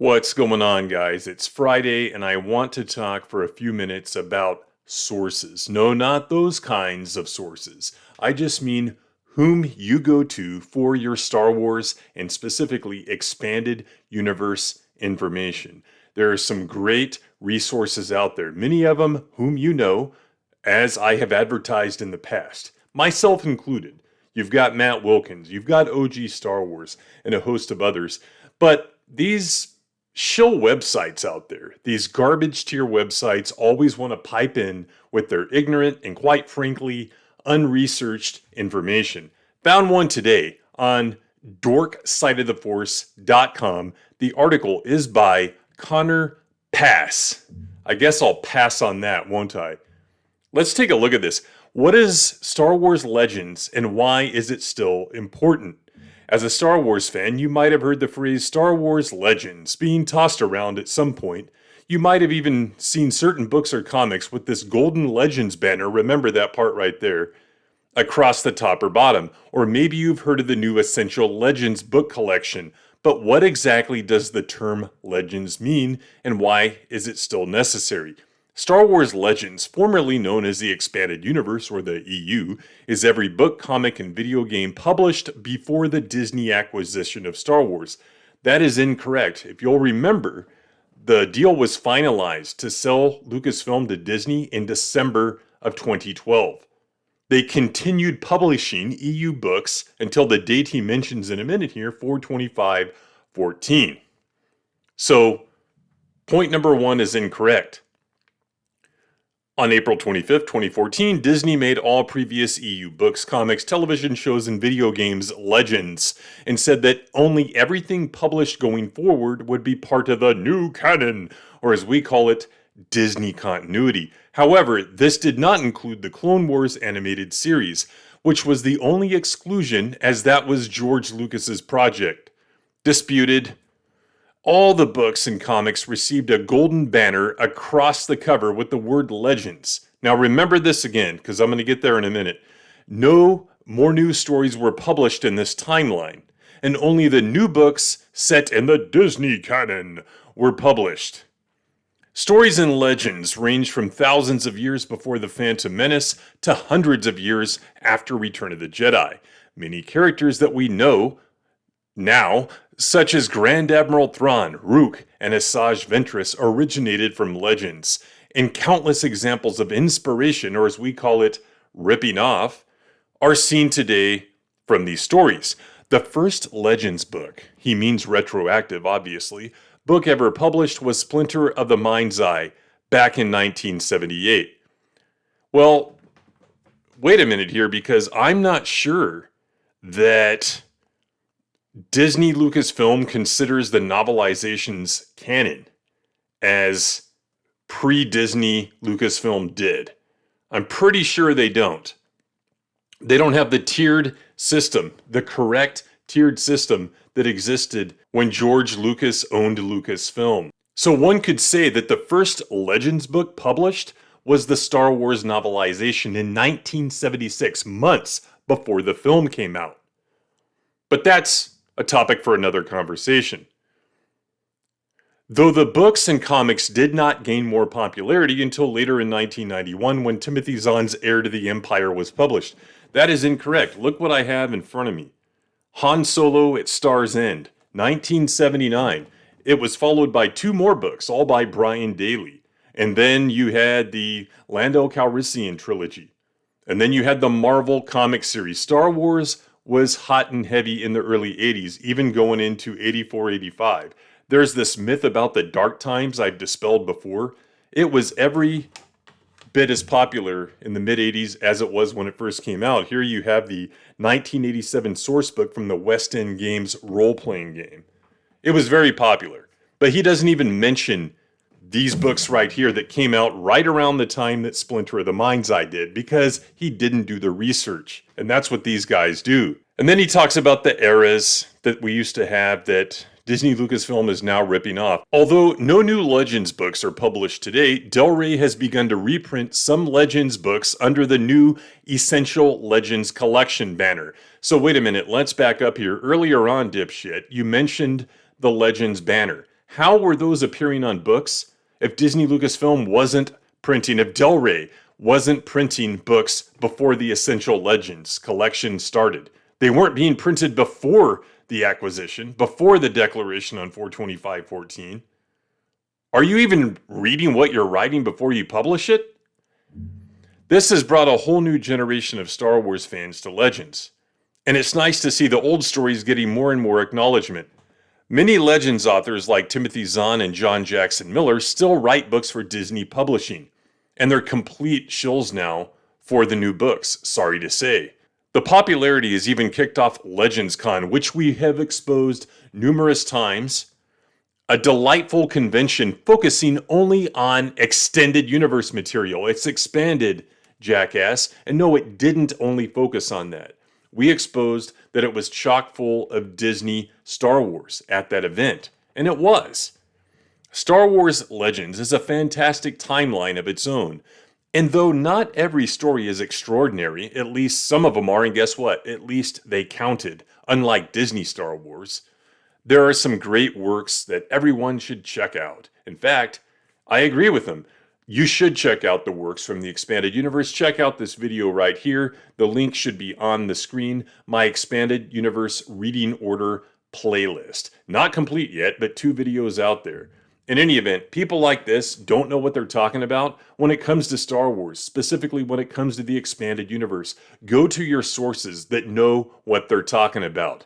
What's going on, guys? It's Friday, and I want to talk for a few minutes about sources. No, not those kinds of sources. I just mean whom you go to for your Star Wars and specifically expanded universe information. There are some great resources out there, many of them whom you know, as I have advertised in the past, myself included. You've got Matt Wilkins, you've got OG Star Wars, and a host of others. But these shill websites out there, these garbage tier websites, always want to pipe in with their ignorant and quite frankly unresearched information. Found one today on dorksideoftheforce.com. The article is by Connor Pass. I guess I'll pass on that, won't I? Let's take a look at this. What is Star Wars Legends and why is it still important? As a Star Wars fan, you might have heard the phrase Star Wars Legends being tossed around at some point. You might have even seen certain books or comics with this golden Legends banner, remember that part right there, across the top or bottom. Or maybe you've heard of the new Essential Legends book collection. But what exactly does the term Legends mean, and why is it still necessary? Star Wars Legends, formerly known as the Expanded Universe, or the EU, is every book, comic, and video game published before the Disney acquisition of Star Wars. That is incorrect. If you'll remember, the deal was finalized to sell Lucasfilm to Disney in December of 2012. They continued publishing EU books until the date he mentions in a minute here, 4/25/14. So, point number one is incorrect. On April 25th, 2014, Disney made all previous EU books, comics, television shows, and video games legends, and said that only everything published going forward would be part of the new canon, or as we call it, Disney continuity. However, this did not include the Clone Wars animated series, which was the only exclusion as that was George Lucas's project. Disputed. All the books and comics received a golden banner across the cover with the word Legends. Now remember this again, because I'm going to get there in a minute. No more new stories were published in this timeline, and only the new books set in the Disney canon were published. Stories and legends range from thousands of years before the Phantom Menace to hundreds of years after Return of the Jedi. Many characters that we know now, such as Grand Admiral Thrawn, Rook, and Asajj Ventress, originated from legends, and countless examples of inspiration, or as we call it, ripping off, are seen today from these stories. The first Legends book, he means retroactive obviously, book ever published was Splinter of the Mind's Eye back in 1978. Well, wait a minute here, because I'm not sure that Disney Lucasfilm considers the novelizations canon as pre-Disney Lucasfilm did. I'm pretty sure they don't. They don't have the tiered system, the correct tiered system that existed when George Lucas owned Lucasfilm. So one could say that the first Legends book published was the Star Wars novelization in 1976, months before the film came out. But that's a topic for another conversation. Though the books and comics did not gain more popularity until later in 1991 when Timothy Zahn's Heir to the Empire was published. That is incorrect. Look what I have in front of me. Han Solo at Star's End, 1979. It was followed by two more books, all by Brian Daley. And then you had the Lando Calrissian trilogy. And then you had the Marvel comic series. Star Wars was hot and heavy in the early 80s, even going into 84, 85. There's this myth about the dark times I've dispelled before. It was every bit as popular in the mid-80s as it was when it first came out. Here you have the 1987 source book from the West End Games role-playing game. It was very popular, but he doesn't even mention these books right here that came out right around the time that Splinter of the Mind's Eye did, because he didn't do the research. And that's what these guys do. And then he talks about the eras that we used to have that Disney Lucasfilm is now ripping off. Although no new Legends books are published today, Del Rey has begun to reprint some Legends books under the new Essential Legends Collection banner. So wait a minute, let's back up here. Earlier on, dipshit, you mentioned the Legends banner. How were those appearing on books if Disney Lucasfilm wasn't printing, if Del Rey wasn't printing books before the Essential Legends collection started? They weren't being printed before the acquisition, before the declaration on 4/25/14. Are you even reading what you're writing before you publish it? This has brought a whole new generation of Star Wars fans to Legends. And it's nice to see the old stories getting more and more acknowledgement. Many Legends authors like Timothy Zahn and John Jackson Miller still write books for Disney Publishing. And they're complete shills now for the new books, sorry to say. The popularity has even kicked off Legends Con, which we have exposed numerous times. A delightful convention focusing only on extended universe material. It's expanded, jackass. And no, it didn't only focus on that. We exposed that it was chock full of Disney Star Wars at that event. And it was. Star Wars Legends is a fantastic timeline of its own. And though not every story is extraordinary, at least some of them are, and guess what? At least they counted, unlike Disney Star Wars. There are some great works that everyone should check out. In fact, I agree with them. You should check out the works from the Expanded Universe. Check out this video right here. The link should be on the screen. My Expanded Universe Reading Order playlist. Not complete yet, but 2 videos out there. In any event, people like this don't know what they're talking about when it comes to Star Wars, specifically when it comes to the Expanded Universe. Go to your sources that know what they're talking about.